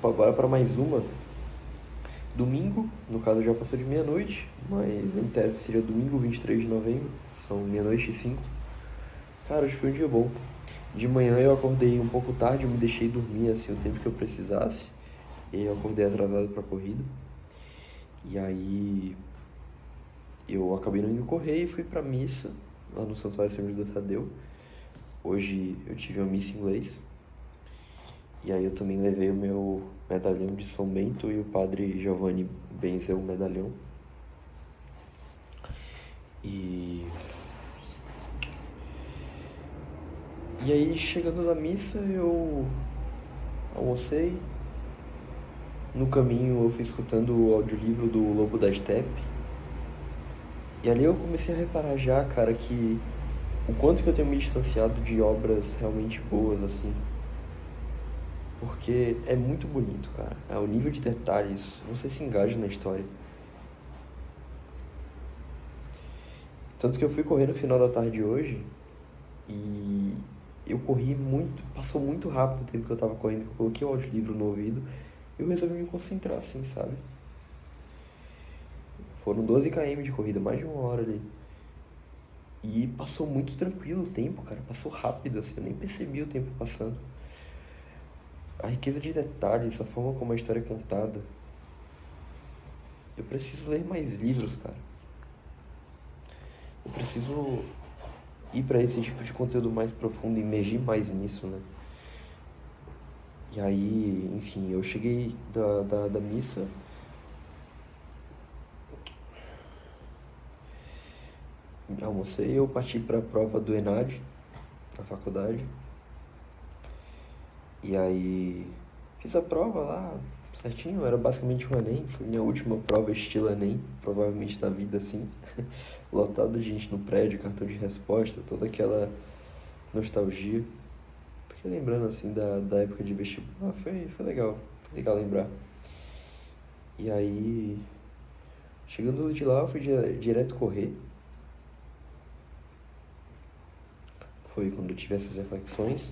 agora para mais uma. Domingo, no caso já passou de meia-noite, mas em tese seria domingo 23 de novembro, são meia-noite e 5. Cara, hoje foi um dia bom. De manhã eu acordei um pouco tarde, eu me deixei dormir assim o tempo que eu precisasse. E eu acordei atrasado pra corrida. E aí eu acabei não indo correr e fui pra missa lá no Santuário São Judas Tadeu. Hoje eu tive uma missa em inglês. E aí eu também levei o meu medalhão de São Bento e o padre Giovanni benzeu o medalhão. E aí chegando na missa eu almocei. No caminho eu fui escutando o audiolivro do Lobo da Steppe. E ali eu comecei a reparar já, cara, que o quanto que eu tenho me distanciado de obras realmente boas, assim. Porque é muito bonito, cara. É o nível de detalhes, você se engaja na história. Tanto que eu fui correr no final da tarde hoje e eu corri muito, passou muito rápido o tempo que eu tava correndo, que eu coloquei o audiolivro no ouvido e eu resolvi me concentrar, assim, sabe? Foram 12 km de corrida, mais de uma hora ali. E passou muito tranquilo o tempo, cara. Passou rápido, assim, eu nem percebi o tempo passando. A riqueza de detalhes, a forma como a história é contada. Eu preciso ler mais livros, cara. Eu preciso ir pra esse tipo de conteúdo mais profundo, imergir mais nisso, né? E aí, enfim, eu cheguei da missa. Almocei, eu parti pra prova do ENAD, na faculdade. E aí, fiz a prova lá, certinho, era basicamente um Enem, foi minha última prova estilo Enem, provavelmente da vida assim. Lotado de gente no prédio, cartão de resposta, toda aquela nostalgia. Fiquei lembrando assim da época de vestibular, foi legal lembrar. E aí, chegando de lá, eu fui direto correr. Foi quando eu tive essas reflexões.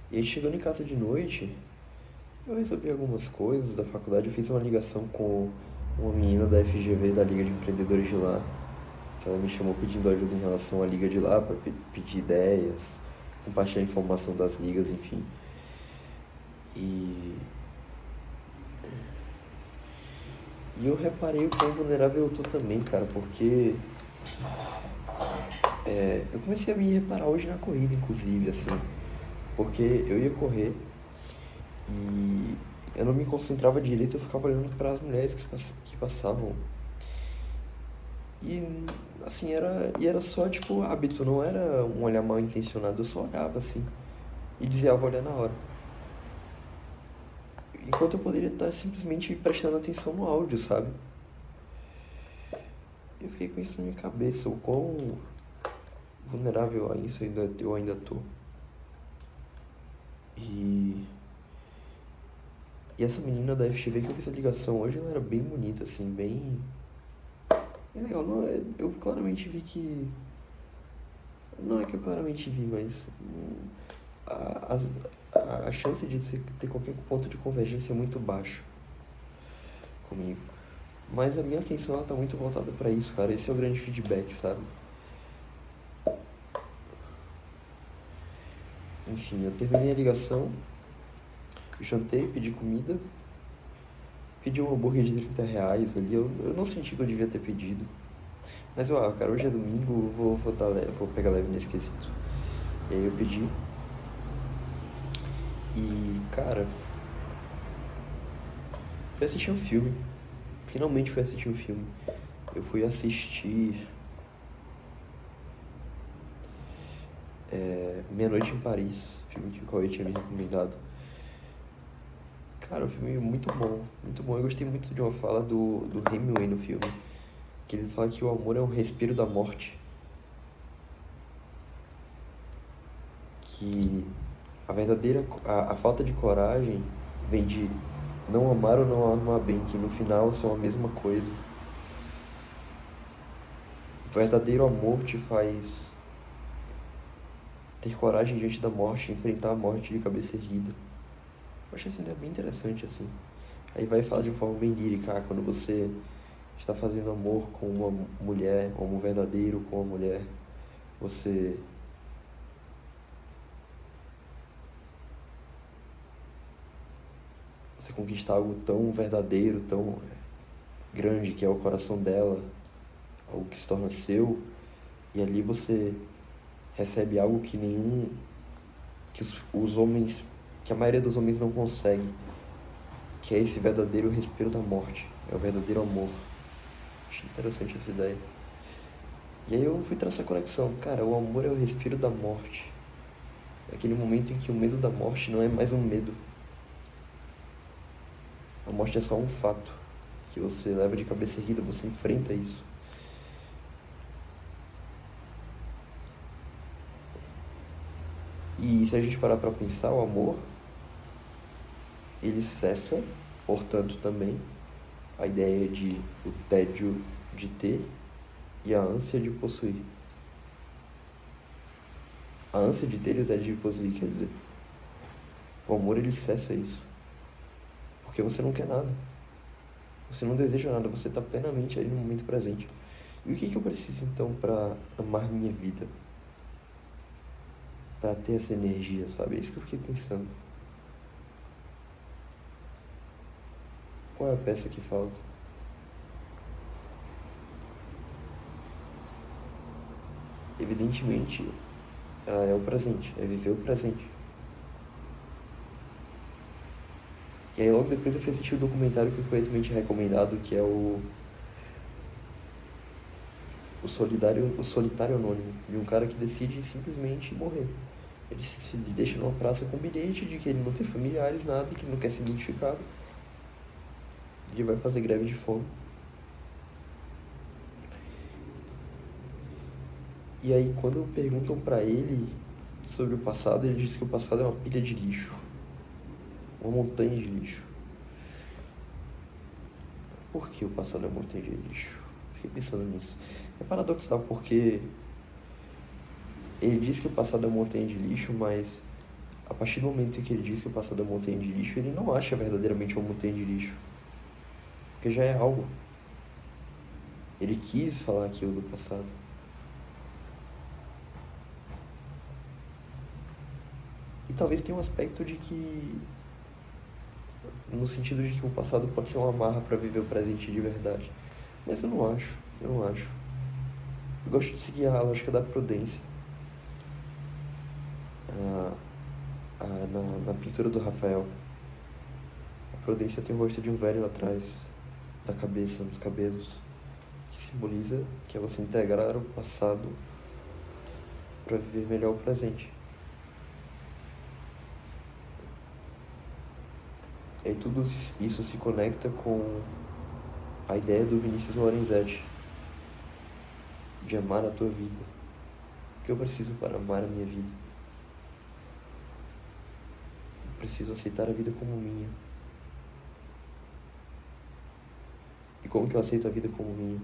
E aí, chegando em casa de noite, eu resolvi algumas coisas da faculdade. Eu fiz uma ligação com uma menina da FGV, da Liga de Empreendedores de lá, que ela me chamou pedindo ajuda em relação à liga de lá, para pedir ideias, compartilhar informação das ligas, enfim. E eu reparei o quão vulnerável eu tô também, cara, porque eu comecei a me reparar hoje na corrida, inclusive, assim, porque eu ia correr e eu não me concentrava direito, eu ficava olhando para as mulheres que passavam. E assim, era só tipo hábito, não era um olhar mal intencionado, eu só olhava assim e dizia, vou olhar na hora. Enquanto eu poderia estar simplesmente prestando atenção no áudio, sabe? Eu fiquei com isso na minha cabeça, o quão vulnerável a isso eu ainda tô. E essa menina da FGV que eu fiz a ligação hoje, ela era bem bonita, assim, bem legal. Não, eu claramente vi que... Não é que eu claramente vi, mas a, a chance de ter qualquer ponto de convergência é muito baixo comigo. Mas a minha atenção ela tá muito voltada pra isso, cara. Esse é o grande feedback, sabe? Enfim, eu terminei a ligação, jantei, pedi comida, pedi um hambúrguer de R$ 30 ali. Eu não senti que eu devia ter pedido. Mas, cara, hoje é domingo, vou pegar leve nesse quesito. E aí eu pedi. E, cara, fui assistir um filme. Finalmente fui assistir um filme. Eu fui assistir Meia Noite em Paris, filme que o Cauê tinha me recomendado. Cara, o filme é muito bom, muito bom. Eu gostei muito de uma fala do Hemingway no filme, que ele fala que o amor é um respiro da morte. Que a falta de coragem vem de não amar ou não amar bem, que no final são a mesma coisa. O verdadeiro amor te faz ter coragem diante da morte, enfrentar a morte de cabeça erguida. Eu achei essa ideia bem interessante, assim. Aí vai falar de uma forma bem lírica, quando você está fazendo amor com uma mulher, ou um verdadeiro com uma mulher, você conquista algo tão verdadeiro, tão grande, que é o coração dela, algo que se torna seu, e ali você recebe algo que os homens, que a maioria dos homens não consegue, que é esse verdadeiro respiro da morte, é o verdadeiro amor. Achei interessante essa ideia. E aí eu fui traçar a conexão, cara, o amor é o respiro da morte. É aquele momento em que o medo da morte não é mais um medo. A morte é só um fato que você leva de cabeça erguida, você enfrenta isso. E se a gente parar pra pensar, o amor, ele cessa, portanto, também a ideia de o tédio de ter e a ânsia de possuir. A ânsia de ter e o tédio de possuir, quer dizer, o amor, ele cessa isso. Porque você não quer nada. Você não deseja nada, você está plenamente ali no momento presente. E o que eu preciso então para amar minha vida? Para ter essa energia, sabe? É isso que eu fiquei pensando. Qual é a peça que falta? Evidentemente, ela é o presente, é viver o presente. E aí logo depois eu fui assistir o documentário que foi frequentemente recomendado, que é o Solitário Anônimo, de um cara que decide simplesmente morrer. Ele se deixa numa praça com um bilhete de que ele não tem familiares, nada, que ele não quer ser identificado. Ele vai fazer greve de fome. E aí quando perguntam pra ele sobre o passado, ele diz que o passado é uma pilha de lixo. Uma montanha de lixo. Por que o passado é uma montanha de lixo? Fiquei pensando nisso. É paradoxal porque ele diz que o passado é uma montanha de lixo, mas a partir do momento em que ele diz que o passado é uma montanha de lixo, ele não acha verdadeiramente uma montanha de lixo. Porque já é algo. Ele quis falar aquilo do passado. E talvez tenha um aspecto de que, no sentido de que o passado pode ser uma amarra para viver o presente de verdade. Mas eu não acho. Eu gosto de seguir a lógica da prudência. Na pintura do Rafael, a prudência tem o rosto de um velho atrás da cabeça, nos cabelos, que simboliza que é você integrar o passado para viver melhor o presente. E aí tudo isso se conecta com a ideia do Vinícius Lorenzetti, de amar a tua vida. O que eu preciso para amar a minha vida? Eu preciso aceitar a vida como minha. E como que eu aceito a vida como minha?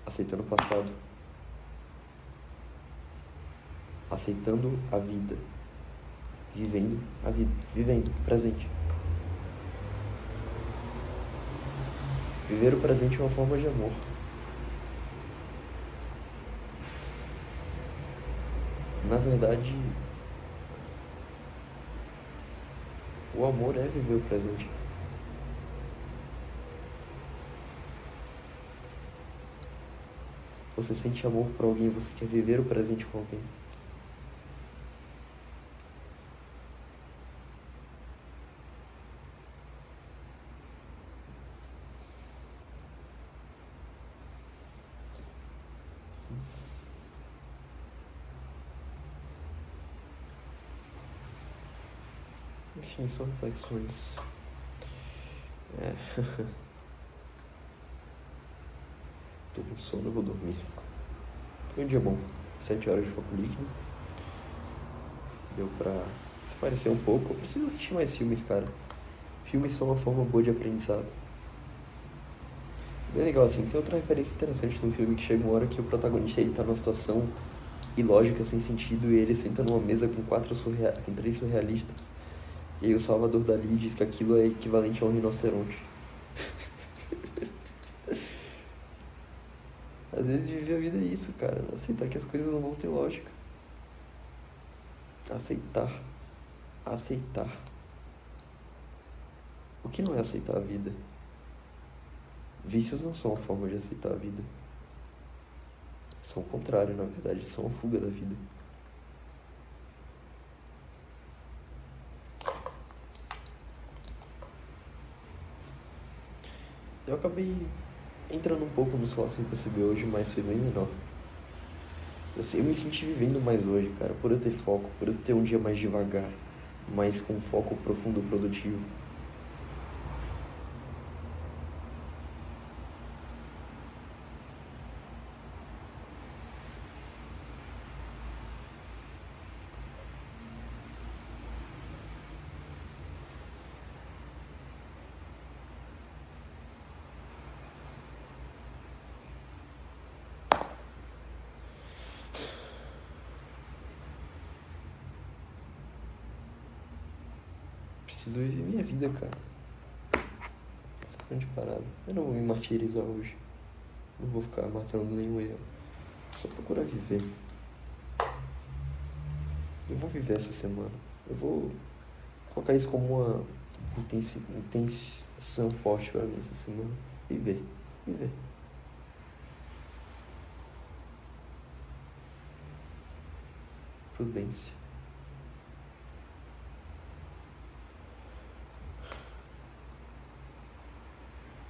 Aceitando o passado. Aceitando a vida. Vivendo a vida. Vivendo o presente. Viver o presente é uma forma de amor. Na verdade, o amor é viver o presente. Você sente amor por alguém, você quer viver o presente com alguém. Enfim, são reflexões. Tô com sono, eu vou dormir. Foi um dia bom. 7 horas de foco líquido. Deu pra se parecer um pouco. Eu preciso assistir mais filmes, cara. Filmes são uma forma boa de aprendizado. Bem legal, assim. Tem outra referência interessante no filme que chega uma hora que o protagonista ele tá numa situação ilógica, sem sentido, e ele senta numa mesa com 3 surrealistas. E aí o Salvador Dalí diz que aquilo é equivalente a um rinoceronte. Às vezes viver a vida é isso, cara. Aceitar que as coisas não vão ter lógica. Aceitar. Aceitar. O que não é aceitar a vida? Vícios não são uma forma de aceitar a vida. São o contrário, na verdade. São a fuga da vida. Eu acabei entrando um pouco no sol sem perceber hoje, mas foi bem menor. Eu me senti vivendo mais hoje, cara, por eu ter foco, por eu ter um dia mais devagar, mas com foco profundo produtivo. Preciso viver minha vida, cara. Essa grande parada. Eu não vou me martirizar hoje. Não vou ficar matando nenhum erro. Só procurar viver. Eu vou viver essa semana. Eu vou colocar isso como uma intenção forte pra mim essa semana. Viver. Viver. Prudência.